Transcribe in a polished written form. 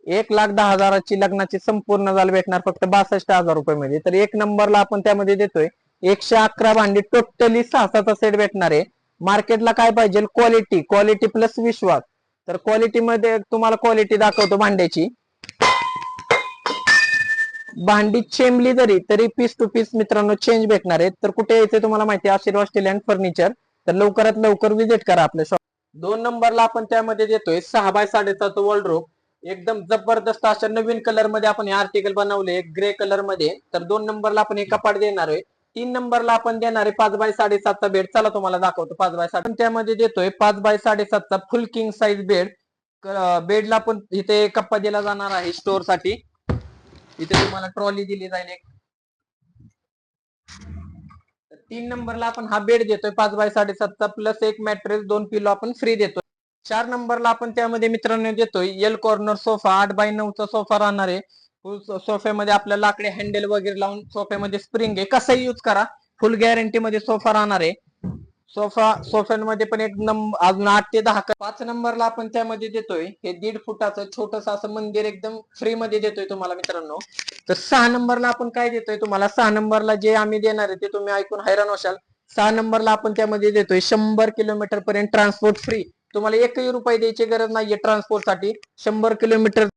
1,10,000ची लग्नाची संपूर्ण जाल भेटणार फक्त 62,000 रुपये मध्ये. तर एक नंबरला आपण त्यामध्ये देतोय 111 भांडी, टोटली 6-6चा सेट भेटणार आहे. मार्केटला काय पाहिजे? क्वालिटी प्लस विश्वास. तर क्वालिटी मध्ये तुम्हाला क्वालिटी दाखवतो भांड्याची. भांडी चेंबली तरी पीस टू पीस मित्रांनो चेंज भेटणार आहेत. तर कुठे यायचं तुम्हाला माहिती आहे, आशीर्वाद स्टील अँड फर्निचर. तर लवकरात लवकर विजिट करा आपल्या शॉप. 2 नंबरला आपण त्यामध्ये देतोय 6x7.5 वॉलड्रोब. एकदम जबरदस्त अशा नवीन कलर मध्ये आपण हे आर्टिकल बनवले ग्रे कलर मध्ये. तर 2 नंबरला आपण हे कपाट देणार आहे. 3 नंबरला आपण देणार आहे 5x7.5चा बेड. चला तुम्हाला दाखवतो 5x7. त्यामध्ये देतोय 5x7.5चा फुल किंग साईज बेड. बेडला पण इथे कप्पा दिला जाणार आहे स्टोर साठी. इथे तुम्हाला ट्रॉली दिली जाईल एक. 3 नंबरला आपण हा बेड देतोय 5x7.5चा प्लस एक मॅट्रेस 2 पिलो आपण फ्री देतोय. 4 नंबरला आपण त्यामध्ये मित्रांनो देतोय एल कॉर्नर सोफा 8x9चा सोफा राहणार आहे. सोफ्यामध्ये आपल्याला लाकडे हँडल वगैरे लावून सोफ्यामध्ये स्प्रिंग आहे, कसाही यूज करा, फुल गॅरंटी मध्ये सोफा राहणार आहे. सोफ्यांमध्ये पण एक अजून 8 ते 10. 5 नंबरला आपण त्यामध्ये देतोय हे 1.5 फुटाचं छोटस असं मंदिर एकदम फ्री मध्ये देतोय तुम्हाला मित्रांनो. तर 6 नंबरला आपण काय देतोय तुम्हाला, 6 नंबरला जे आम्ही देणार आहे ते तुम्ही ऐकून हैराण होशाल. 6 नंबरला आपण त्यामध्ये देतोय 100 किलोमीटर पर्यंत ट्रान्सपोर्ट फ्री. तुम्हाला एकही रुपये द्यायची गरज नाहीये ट्रान्सपोर्ट साठी. 100 किलोमीटर